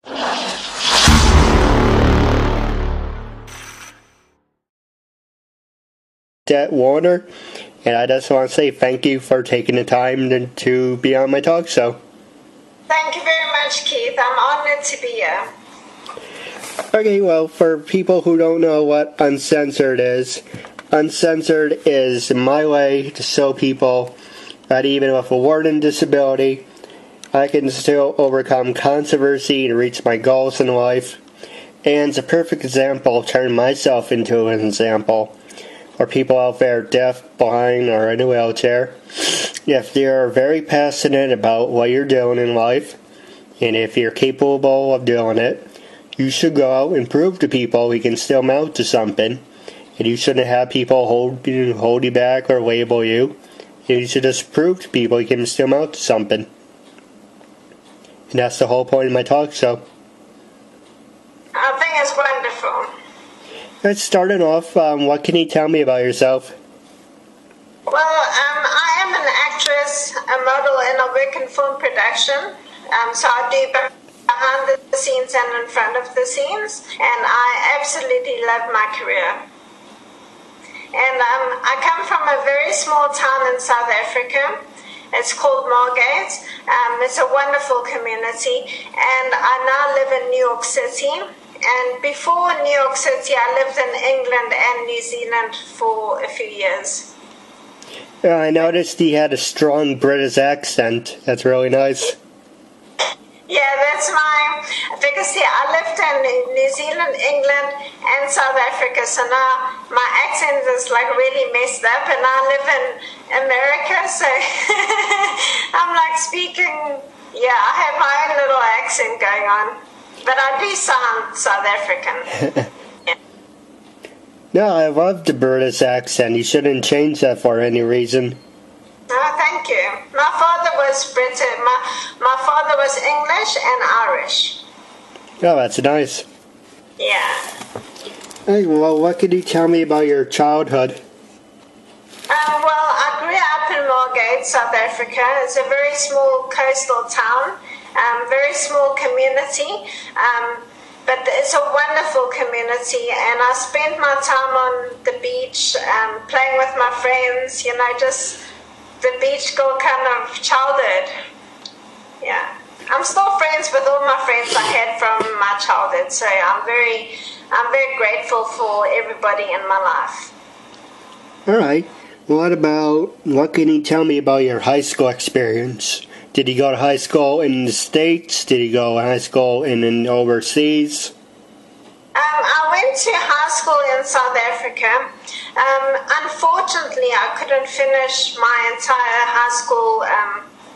Odette Warder, and I just want to say thank you for taking the time to be on my talk show. Thank you very much, Keith. I'm honored to be here. Okay, well, for people who don't know what Uncensored is my way to show people that even with a learning disability, I can still overcome controversy and reach my goals in life. And it's a perfect example of turning myself into an example for people out there deaf, blind, or in a wheelchair. If you're very passionate about what you're doing in life, and if you're capable of doing it, you should go out and prove to people you can still mount to something. And you shouldn't have people hold you back or label you. You should just prove to people you can still mount to something. And that's the whole point of my talk show. I think it's wonderful. Let's start it off. What can you tell me about yourself? Well, I am an actress, a model, and I work in film production. So I do behind the scenes and in front of the scenes. And I absolutely love my career. And I come from a very small town in South Africa. It's called Margate. It's a wonderful community. And I now live in New York City. And before New York City, I lived in England and New Zealand for a few years. I noticed he had a strong British accent. That's really nice. Yeah, that's because I lived in New Zealand, England, and South Africa, so now my accent is like really messed up, and I live in America, so I'm like speaking, I have my own little accent going on. But I do sound South African. Yeah. No, I love the British accent. You shouldn't change that for any reason. Oh, thank you. My father was British. My father was English and Irish. Oh, that's nice. Yeah. Hey, well, what could you tell me about your childhood? Well, I grew up in Margate, South Africa. It's a very small coastal town. Very small community, but it's a wonderful community, and I spent my time on the beach, playing with my friends, just the beach girl kind of childhood. Yeah, I'm still friends with all my friends I had from my childhood, so I'm very grateful for everybody in my life. All right, what can you tell me about your high school experience? Did you go to high school in the States? Did you go to high school in overseas? I went to high school in South Africa. Unfortunately, I couldn't finish my entire high school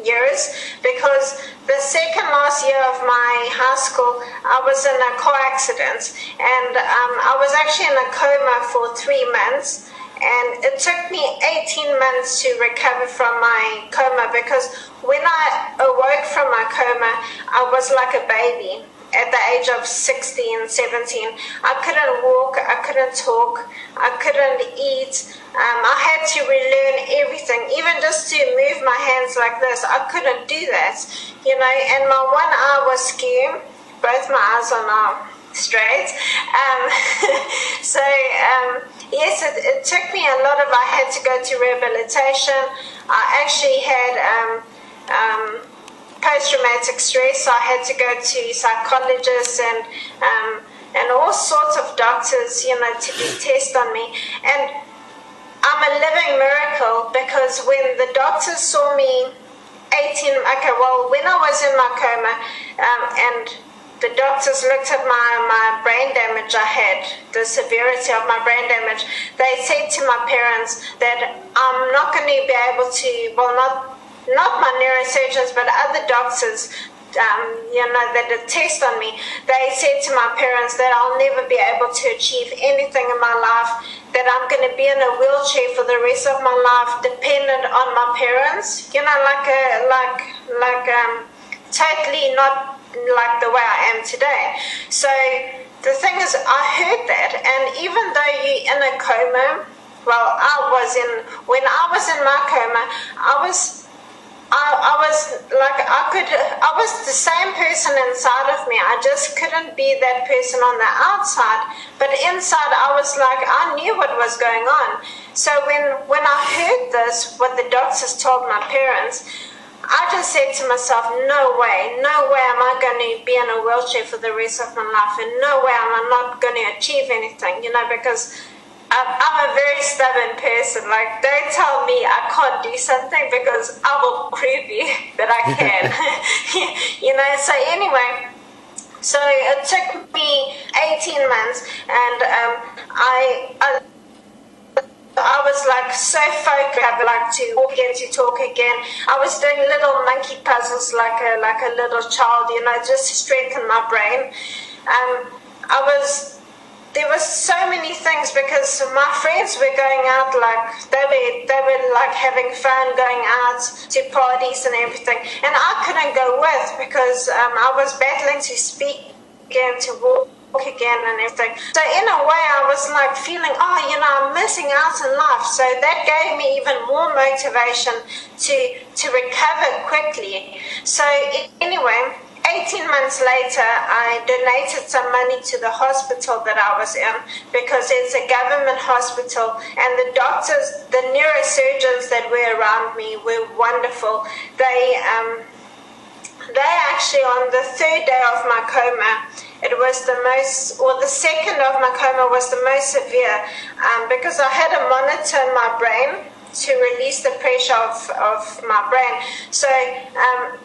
years because the second last year of my high school, I was in a car accident. And I was actually in a coma for 3 months. And it took me 18 months to recover from my coma because when I awoke from my coma, I was like a baby at the age of 16, 17. I couldn't walk, I couldn't talk, I couldn't eat. I had to relearn everything, even just to move my hands like this. I couldn't do that, and my one eye was skewed. Both my eyes are now straight. Yes, it took me a lot I had to go to rehabilitation. I actually had post-traumatic stress. I had to go to psychologists and all sorts of doctors, to do tests on me. And I'm a living miracle because when the doctors saw me when I was in my coma and the doctors looked at my brain damage I had, the severity of my brain damage. They said to my parents that I'm not going to be able to, not my neurosurgeons, but other doctors, that did test on me. They said to my parents that I'll never be able to achieve anything in my life, that I'm going to be in a wheelchair for the rest of my life, dependent on my parents, totally not like the way I am today. So the thing is, I heard that, and even though you're in a coma, when I was in my coma, I was like, I was the same person inside of me. I just couldn't be that person on the outside, but inside I was like, I knew what was going on. So when I heard this, what the doctors told my parents, I just said to myself, no way am I going to be in a wheelchair for the rest of my life, and no way am I not going to achieve anything, because I'm a very stubborn person. Like, don't tell me I can't do something, because I will prove you that I can. So anyway, so it took me 18 months, and I was like so focused. I would like to walk again, to talk again. I was doing little monkey puzzles like a little child, just to strengthen my brain. There was so many things, because my friends were going out, like they were like having fun, going out to parties and everything, and I couldn't go with, because I was battling to speak again, to walk again and everything. So in a way I was like feeling, I'm missing out in life. So that gave me even more motivation to recover quickly. So anyway, 18 months later, I donated some money to the hospital that I was in, because it's a government hospital, and the doctors, the neurosurgeons that were around me were wonderful. They actually, on the third day of my coma, it was the second of my coma was the most severe, because I had a monitor in my brain to release the pressure of my brain. So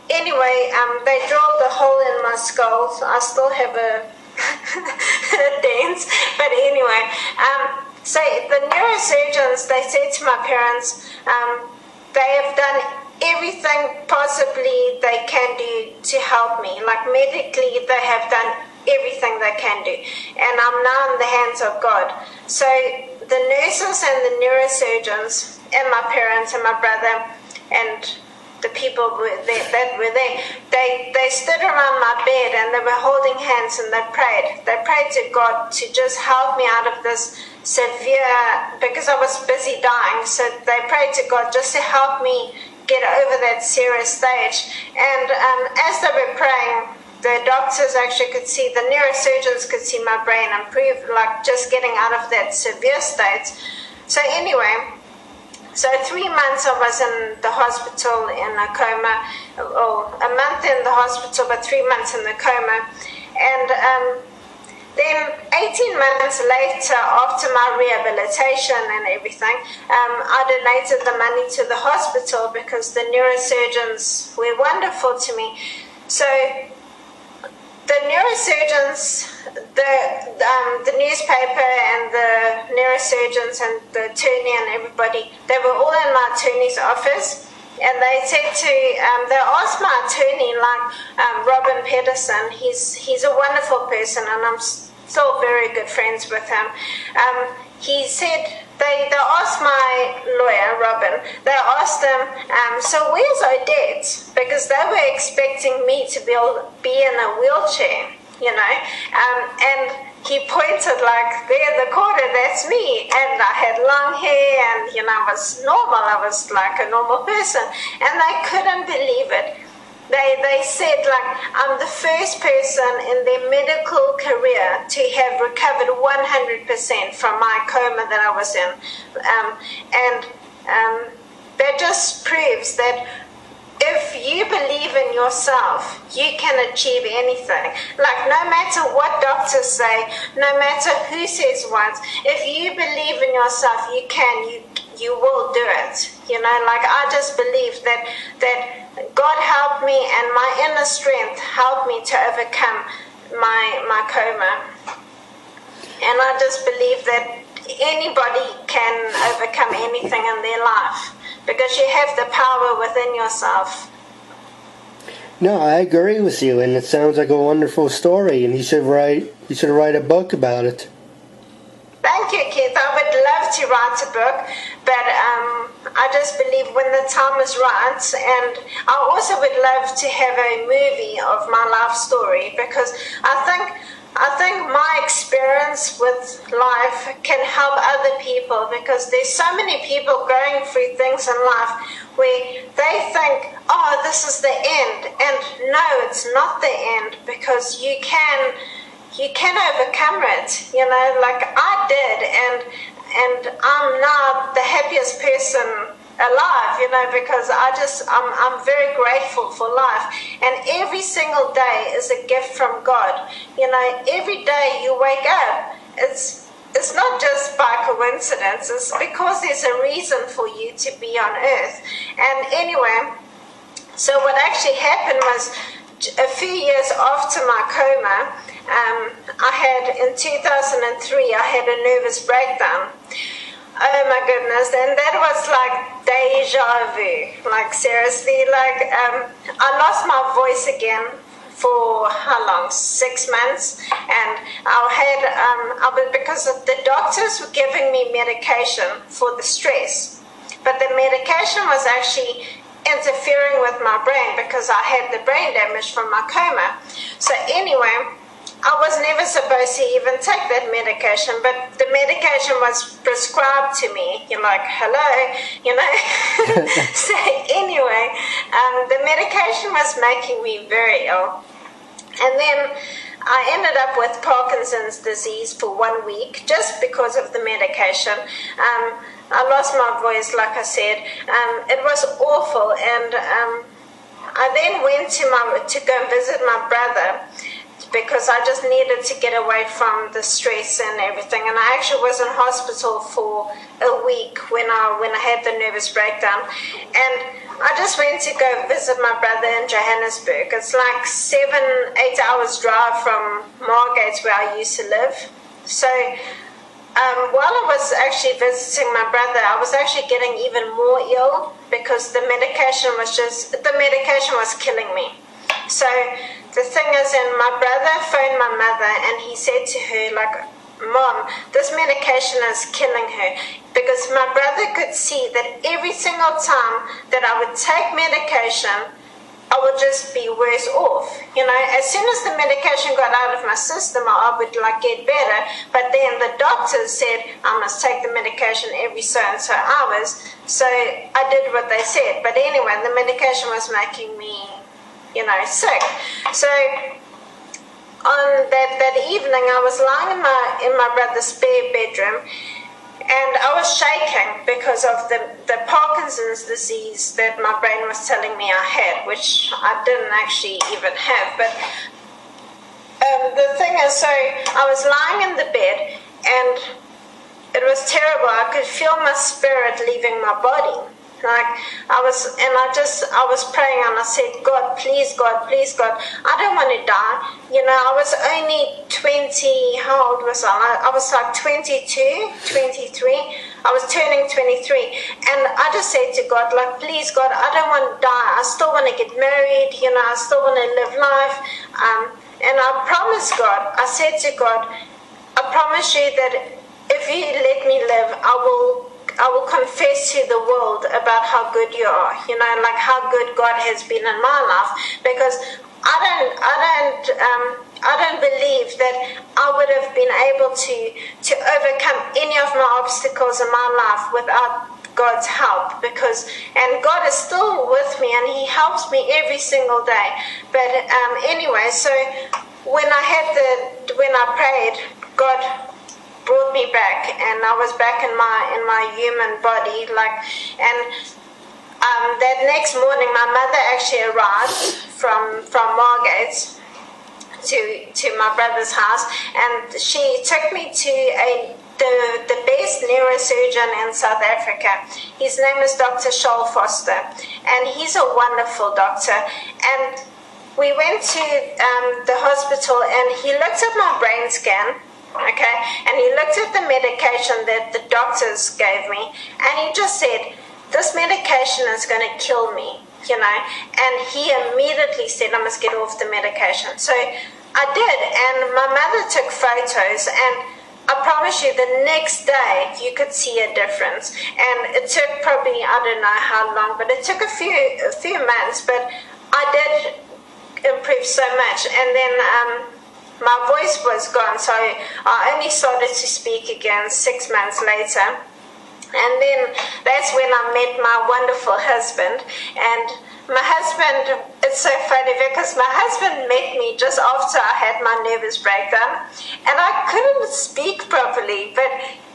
anyway, they drilled a hole in my skull. I still have a dent, but anyway, so the neurosurgeons, they said to my parents, they have done everything possibly they can do to help me. Like, medically, they have done everything they can do, and I'm now in the hands of God. So the nurses and the neurosurgeons and my parents and my brother and the people that were there, they stood around my bed, and they were holding hands, and they prayed to God to just help me out of this severe, because I was busy dying. So they prayed to God just to help me get over that serious stage. And as they were praying, the doctors actually could see, the neurosurgeons could see my brain improve, like just getting out of that severe state. So anyway, so 3 months I was in the hospital in a coma, or a month in the hospital, but 3 months in the coma. And then 18 months later, after my rehabilitation and everything, I donated the money to the hospital, because the neurosurgeons were wonderful to me. So the neurosurgeons, the newspaper and the neurosurgeons and the attorney and everybody, they were all in my attorney's office, and they said they asked my attorney, like Robin Pedersen, he's a wonderful person, and I'm still very good friends with him. He said, they asked my lawyer, Robin, they asked him, so where's Odette? Because they were expecting me to be in a wheelchair, and he pointed, like, there in the corner, that's me. And I had long hair, and, I was normal. I was like a normal person. And they couldn't believe it. They said, like, I'm the first person in their medical career to have recovered 100% from my coma that I was in. That just proves that if you believe in yourself, you can achieve anything. Like, no matter what doctors say, no matter who says what, if you believe in yourself, you will do it. Like, I just believe that God helped me, and my inner strength helped me to overcome my coma. And I just believe that anybody can overcome anything in their life, because you have the power within yourself. No, I agree with you, and it sounds like a wonderful story, and you should write a book about it. Thank you, Keith. I would love to write a book, but I just believe when the time is right, and I also would love to have a movie of my life story, because I think my experience with life can help other people, because there's so many people going through things in life where they think, oh, this is the end. And no, it's not the end, because you can overcome it, like I did, and I'm now the happiest person alive, because I'm very grateful for life, and every single day is a gift from God. Every day you wake up, it's not just by coincidence, it's because there's a reason for you to be on earth. And anyway, so what actually happened was, a few years after my coma, in 2003, I had a nervous breakdown. Oh my goodness, and that was like deja vu, like seriously, like I lost my voice again for how long? 6 months, and because the doctors were giving me medication for the stress, but the medication was actually interfering with my brain because I had the brain damage from my coma. So anyway, I was never supposed to even take that medication, but the medication was prescribed to me. You're like, hello, So anyway, the medication was making me very ill. And then I ended up with Parkinson's disease for 1 week just because of the medication. I lost my voice, like I said. It was awful, and I then went to go and visit my brother, because I just needed to get away from the stress and everything. And I actually was in hospital for a week when I had the nervous breakdown. And I just went to go visit my brother in Johannesburg. It's like 7-8 hours drive from Margate, where I used to live. So while I was actually visiting my brother, I was actually getting even more ill, because the medication was killing me. So the thing is, and my brother phoned my mother, and he said to her, like, Mom, this medication is killing her, because my brother could see that every single time that I would take medication, I would just be worse off. As soon as the medication got out of my system, I would get better. But then the doctors said I must take the medication every so and so hours. So I did what they said. But anyway, the medication was making me sick. So on that evening, I was lying in my brother's spare bedroom, and I was shaking because of the Parkinson's disease that my brain was telling me I had, which I didn't actually even have. But the thing is, so I was lying in the bed, and it was terrible. I could feel my spirit leaving my body. I was praying, and I said, God, please, I don't want to die. I was only 20, how old was I? I was like 22, 23. I was turning 23. And I just said to God, please, God, I don't want to die. I still want to get married, I still want to live life. And I promised God, I said to God, I promise you that if you let me live, I will confess to the world about how good you are, how good God has been in my life, because I don't believe that I would have been able to overcome any of my obstacles in my life without God's help, and God is still with me, and He helps me every single day. But anyway, so when I prayed, God brought me back, and I was back in my human body, that next morning my mother actually arrived from Margate to my brother's house, and she took me to the best neurosurgeon in South Africa. His name is Dr. Shaul Foster, and he's a wonderful doctor. And we went to the hospital, and he looked at my brain scan. Okay, and he looked at the medication that the doctors gave me, and he just said, this medication is going to kill me, and he immediately said I must get off the medication. So I did, and my mother took photos, and I promise you the next day you could see a difference. And it took probably, I don't know how long, but it took a few months, but I did improve so much. And then my voice was gone, so I only started to speak again 6 months later. And then that's when I met my wonderful husband, and my husband, it's so funny because my husband met me just after I had my nervous breakdown, and I couldn't speak properly, but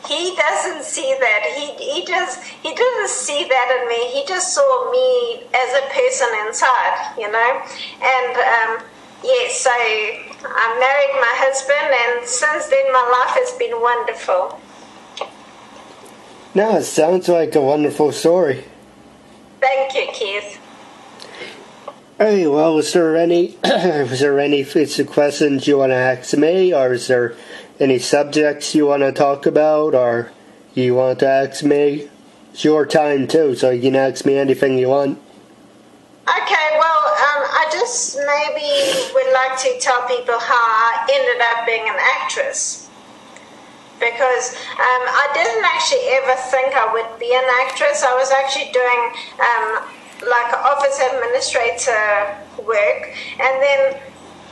he doesn't see that. He didn't see that in me. He just saw me as a person inside, you know. And yes, so I married my husband, and since then my life has been wonderful. No, it sounds like a wonderful story. Thank you, Keith. Hey, well, was there any future questions you want to ask me, or is there any subjects you want to talk about, or you want to ask me? It's your time too, so you can ask me anything you want. Okay, well, I just maybe would like to tell people how I ended up being an actress. Because I didn't actually ever think I would be an actress. I was actually doing like office administrator work, and then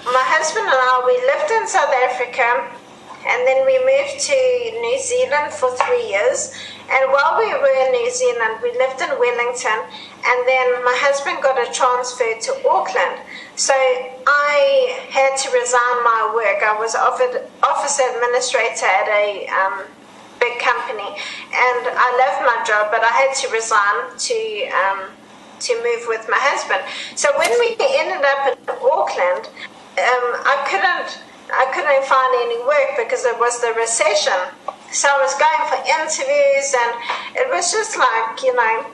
my husband and I, we lived in South Africa, and then we moved to New Zealand for 3 years. And while we were in New Zealand, we lived in Wellington, and then my husband got a transfer to Auckland. So I had to resign my work. I was offered office administrator at a big company, and I loved my job, but I had to resign to move with my husband. So when we ended up in Auckland, I couldn't find any work because it was the recession. So I was going for interviews, and it was just like, you know,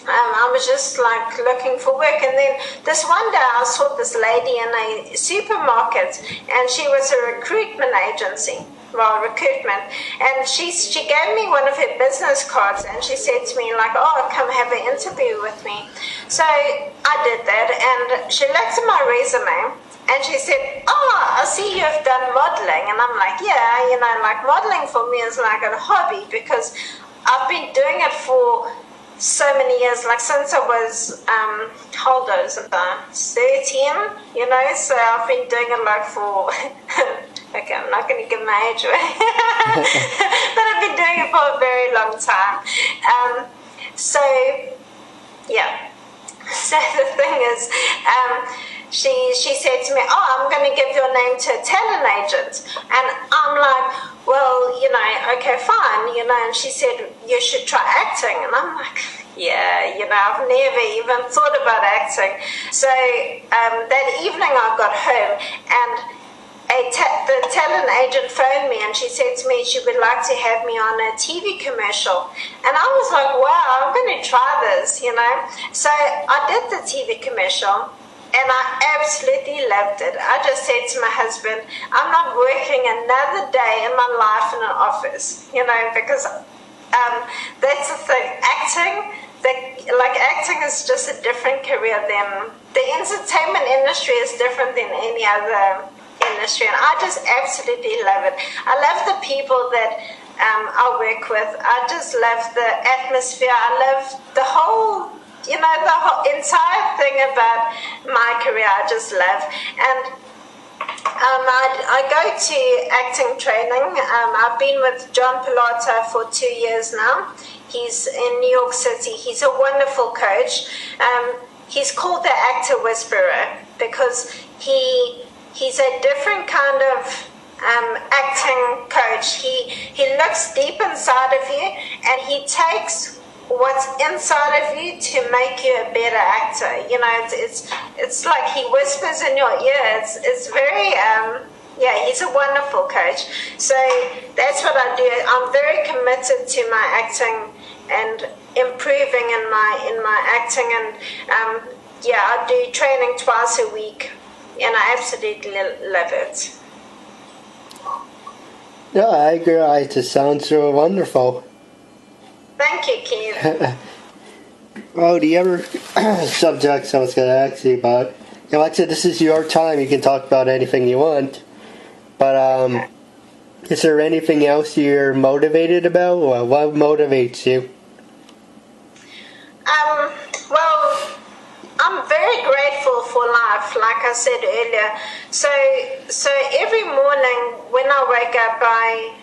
I was just like looking for work. And then this one day I saw this lady in a supermarket, and she was a recruitment agency. Well, recruitment. And she gave me one of her business cards, and she said to me, like, oh, come have an interview with me. So I did that, and she looked at my resume, and she said, oh, I see you've done modeling. And I'm like, yeah, you know, like modeling for me is like a hobby, because I've been doing it for so many years, like since I was, how old was I? 13, you know, so I've been doing it like for, okay, I'm not going to give my age away, but I've been doing it for a very long time. So, yeah, so the thing is, she said to me, oh, I'm going to give your name to a talent agent. And I'm like, well, you know, okay, fine, you know. And she said, you should try acting. And I'm like, yeah, you know, I've never even thought about acting. So that evening I got home, and the talent agent phoned me, and she said to me she would like to have me on a TV commercial. And I was like, wow, I'm going to try this, you know. So I did the TV commercial, and I absolutely loved it. I just said to my husband, I'm not working another day in my life in an office, you know, because that's the thing. Acting is just a different career than the entertainment industry is different than any other industry, and I just absolutely love it. I love the people that I work with. I just love the atmosphere. I love the whole, you know, the whole entire thing about my career. I just love. And I go to acting training. I've been with John Pilata for 2 years now. He's in New York City. He's a wonderful coach. He's called the Actor Whisperer because he's a different kind of acting coach. He looks deep inside of you, and he takes what's inside of you to make you a better actor. You know, it's like he whispers in your ear. It's very yeah, he's a wonderful coach. So that's what I do. I'm very committed to my acting and improving in my acting, and yeah, I do training twice a week, and I absolutely love it. Yeah, I agree. It just sounds so wonderful. Thank you, Keith. Well, the other subjects I was going to ask you about, you know, like I said, this is your time. You can talk about anything you want. But is there anything else you're motivated about? Well, what motivates you? Well, I'm very grateful for life, like I said earlier. So every morning when I wake up, I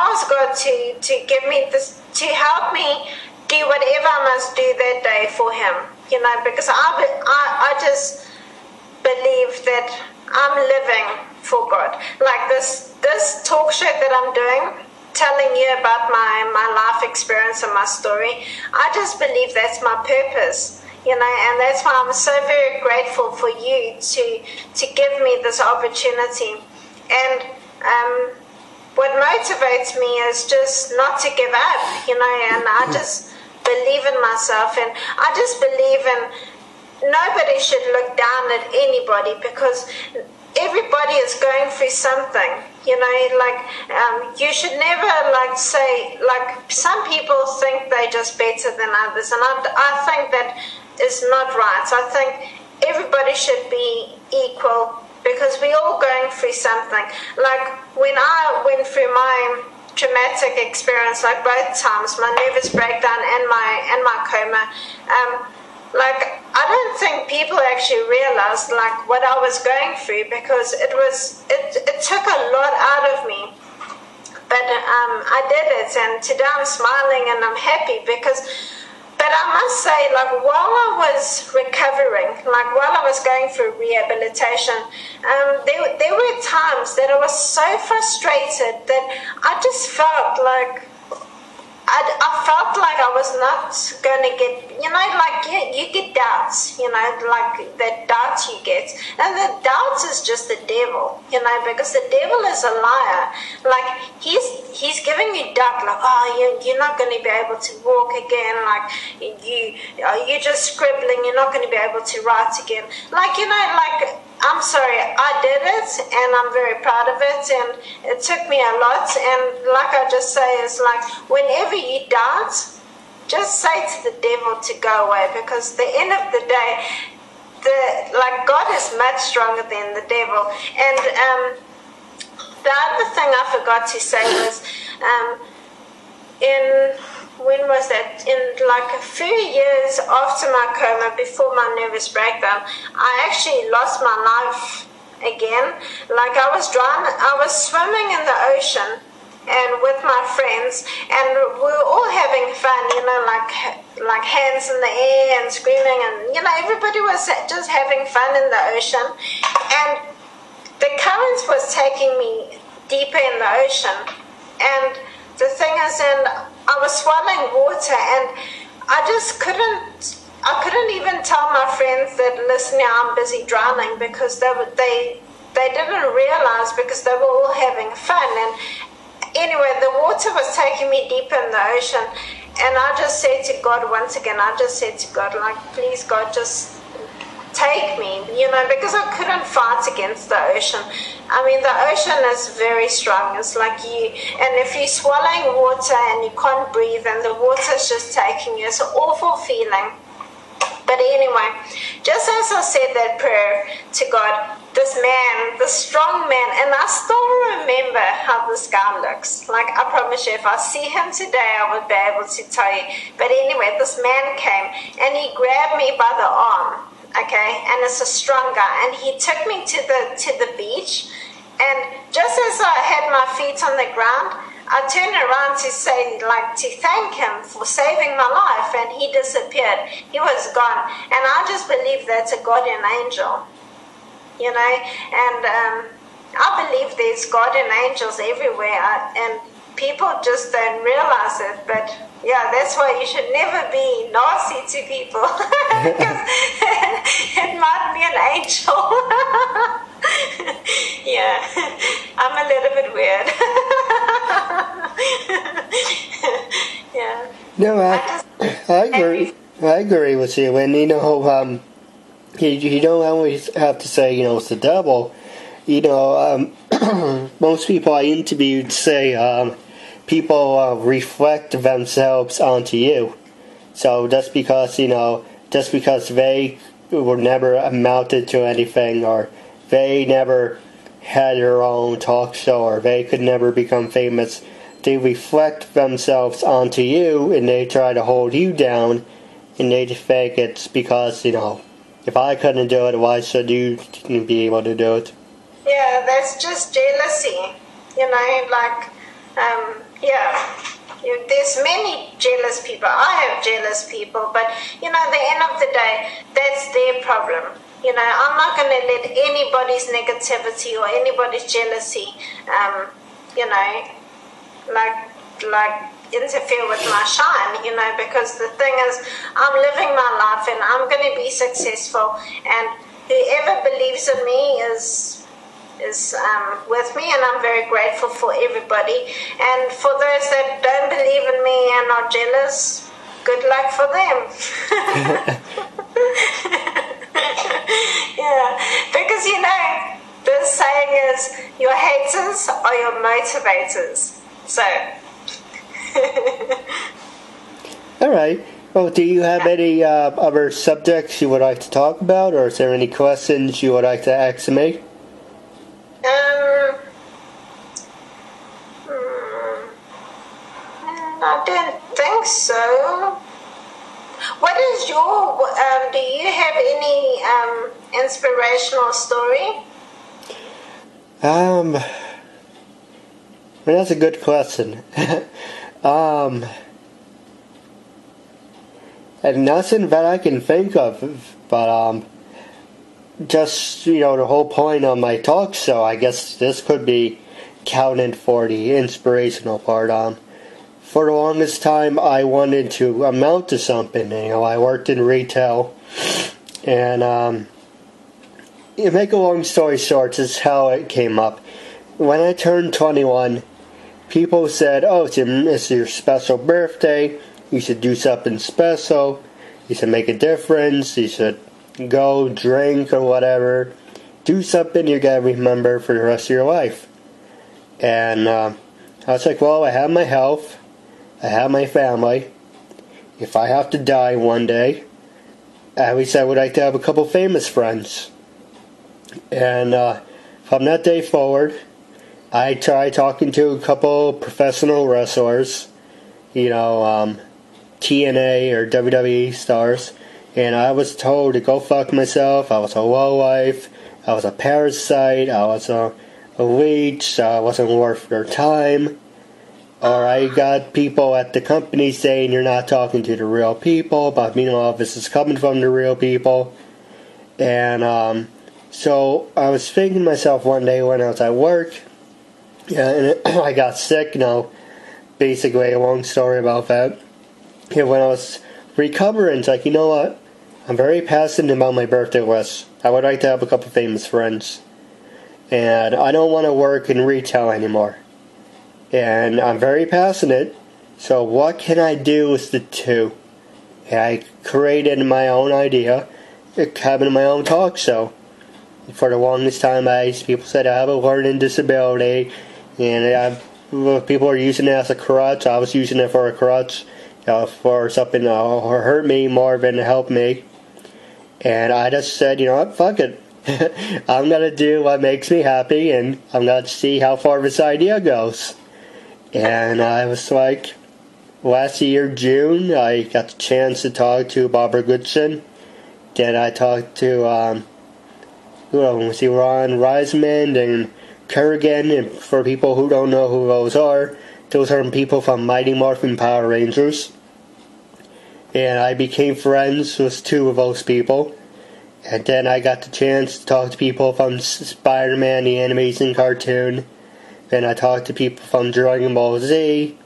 ask God to give me this, to help me do whatever I must do that day for Him. you know, because I just believe that I'm living for God. Like this talk show that I'm doing, telling you about my life experience and my story, I just believe that's my purpose, you know, and that's why I'm so very grateful for you to give me this opportunity. And what motivates me is just not to give up, you know, and I just believe in myself, and I just believe in nobody should look down at anybody, because everybody is going through something, you know, like you should never like say, like some people think they're just better than others, and I think that is not right. I think everybody should be equal, because we're all going through something. Like when I went through my traumatic experience, like both times, my nervous breakdown and my coma, like I don't think people actually realized like what I was going through, because it took a lot out of me. But I did it, and today I'm smiling and I'm happy because. But I must say, like, while I was recovering, like while I was going through rehabilitation, there were times that I was so frustrated that I just felt like I felt like I was not going to get, you know, like you get doubts, you know, like the doubts you get. And the doubts is just the devil, you know, because the devil is a liar. Like he's giving you doubt, like, oh, you're not going to be able to walk again. Like you're just scribbling. You're not going to be able to write again. Like, you know, like, I'm sorry, I did it, and I'm very proud of it, and it took me a lot, and like I just say, it's like, whenever you doubt, just say to the devil to go away, because at the end of the day, God is much stronger than the devil. And the other thing I forgot to say was, when was that? In like a few years after my coma, before my nervous breakdown, I actually lost my life again. Like I was swimming in the ocean and with my friends, and we were all having fun, you know, like hands in the air and screaming, and you know, everybody was just having fun in the ocean, and the current was taking me deeper in the ocean, and the thing is, and I was swallowing water, and I couldn't even tell my friends that, listen, I'm busy drowning, because they didn't realize, because they were all having fun. And anyway, the water was taking me deeper in the ocean, and I just said to God once again, like, please God, just take me, you know, because I couldn't fight against the ocean. I mean, the ocean is very strong. It's like and if you're swallowing water and you can't breathe and the water's just taking you, it's an awful feeling. But anyway, just as I said that prayer to God, this man, this strong man, and I still remember how this guy looks. Like, I promise you, if I see him today, I would be able to tell you. But anyway, this man came and he grabbed me by the arm. Okay, and it's a strong guy, and he took me to the beach, and just as I had my feet on the ground, I turned around to say, like, to thank him for saving my life, and he disappeared. He was gone, and I just believe that's a guardian angel, you know, and I believe there's guardian angels everywhere, and people just don't realize it, but yeah, that's why you should never be nasty to people, because it might be an angel. Yeah, I'm a little bit weird. Yeah. No, I agree with you, and you know, you don't always have to say, you know, it's the devil. You know, most people I interviewed say people reflect themselves onto you. So just because, you know, just because they were never amounted to anything, or they never had their own talk show, or they could never become famous, they reflect themselves onto you, and they try to hold you down, and they think it's because, you know, if I couldn't do it, why should you be able to do it? Yeah, that's just jealousy, you know, like, yeah. there's many jealous people. I have jealous people, but you know, at the end of the day, that's their problem. You know, I'm not going to let anybody's negativity or anybody's jealousy, you know, like interfere with my shine, you know, because the thing is, I'm living my life and I'm going to be successful, and whoever believes in me is with me, and I'm very grateful for everybody. And for those that don't believe in me and are jealous, good luck for them. Yeah, because you know, the saying is, your haters are your motivators. So. All right. Well, do you have any other subjects you would like to talk about, or is there any questions you would like to ask me? I don't think so. What is your, do you have any inspirational story? Well, that's a good question. And nothing that I can think of, but just, you know, the whole point of my talk show, I guess this could be counted for the inspirational part. For the longest time, I wanted to amount to something. You know, I worked in retail, and to make a long story short, this is how it came up. When I turned 21, people said, "Oh, it's your special birthday. You should do something special. You should make a difference. You should go drink or whatever. Do something you're going to remember for the rest of your life." And I was like, well, I have my health. I have my family. If I have to die one day, at least I would like to have a couple famous friends. And from that day forward, I tried talking to a couple professional wrestlers, you know, TNA or WWE stars, and I was told to go fuck myself. I was a lowlife. I was a parasite. I was a leech. I wasn't worth their time. Or I got people at the company saying you're not talking to the real people, but meanwhile this is coming from the real people. And so I was thinking to myself one day when I was at work, and I got sick. You know, basically a long story about that. And when I was recovering, it's like, you know what? I'm very passionate about my birthday list. I would like to have a couple famous friends. And I don't want to work in retail anymore. And I'm very passionate, so what can I do with the two? And I created my own idea, having my own talk show. For the longest time, people said I have a learning disability, and people are using it as a crutch. I was using it for a crutch, for something that hurt me more than help me. And I just said, you know what, fuck it. I'm going to do what makes me happy, and I'm going to see how far this idea goes. And I was like, last year, June, I got the chance to talk to Barbara Goodson. Then I talked to, Ron Reisman and Kurgan. And for people who don't know who those are people from Mighty Morphin Power Rangers. And I became friends with two of those people. And then I got the chance to talk to people from Spider-Man, the animation cartoon. Then I talked to people from Dragon Ball Z.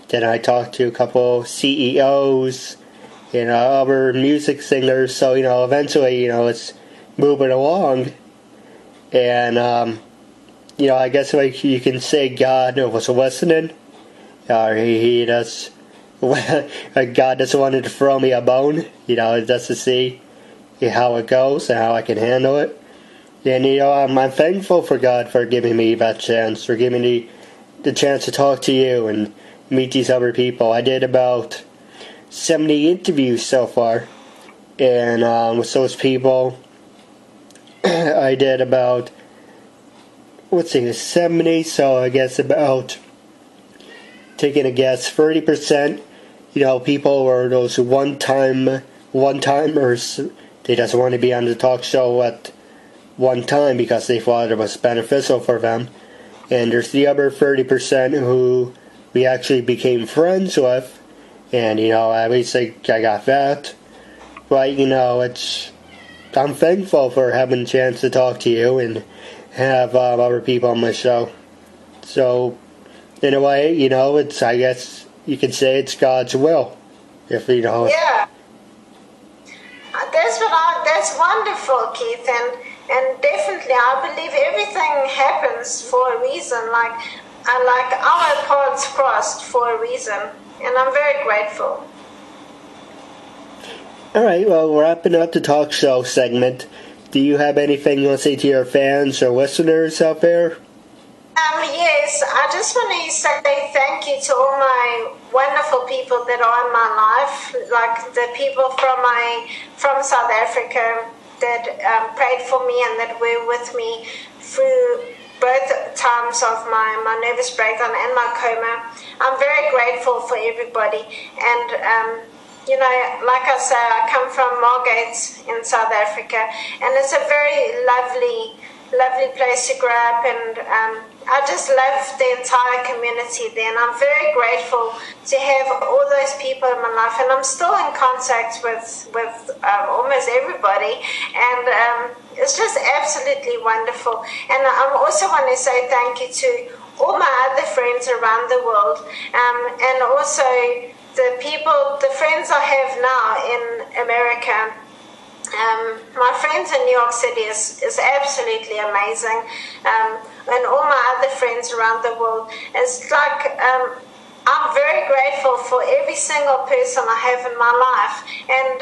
Then I talked to a couple CEOs and other music singers. So, you know, eventually, you know, it's moving along. And, you know, I guess like you can say God was listening. He does. God just wanted to throw me a bone, you know, just to see how it goes and how I can handle it. And, you know, I'm thankful for God for giving me that chance, for giving me the chance to talk to you and meet these other people. I did about 70 interviews so far. And with those people, I did about, 70, so I guess about, taking a guess, 30%, you know, people were those one-timers. They just want to be on the talk show at one time because they thought it was beneficial for them. And there's the other 30% who we actually became friends with, and at least I got that. But I'm thankful for having a chance to talk to you and have other people on my show. So, in a way, I guess you could say it's God's will. If Yeah. That's wonderful, Keith, and definitely I believe everything happens for a reason. Like our paths crossed for a reason, and I'm very grateful. All right, well, wrapping up the talk show segment, do you have anything you want to say to your fans or listeners out there? Yes, I just want to say thank you to all my wonderful people that are in my life, like the people from South Africa that prayed for me and that were with me through both times of my nervous breakdown and my coma. I'm very grateful for everybody, and like I say, I come from Margate in South Africa, and it's a very lovely place to grow up, and I just love the entire community there, and I'm very grateful to have all those people in my life, and I'm still in contact with almost everybody, and it's just absolutely wonderful. And I also want to say thank you to all my other friends around the world, and also the friends I have now in America. My friends in New York City is absolutely amazing, and all my other friends around the world. It's like I'm very grateful for every single person I have in my life, and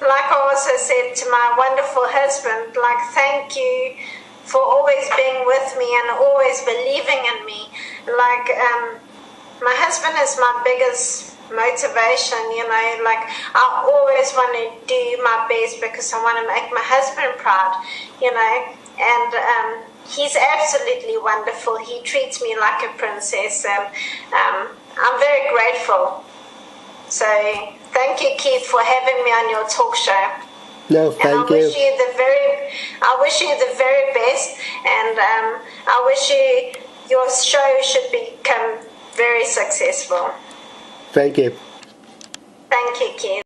like I also said to my wonderful husband, like, thank you for always being with me and always believing in me. Like my husband is my biggest motivation, like I always want to do my best because I want to make my husband proud, and he's absolutely wonderful. He treats me like a princess, and I'm very grateful. So thank you, Keith, for having me on your talk show. No, thank you. I wish you the very best, and I wish your show should become very successful. Thank you. Thank you, Keith.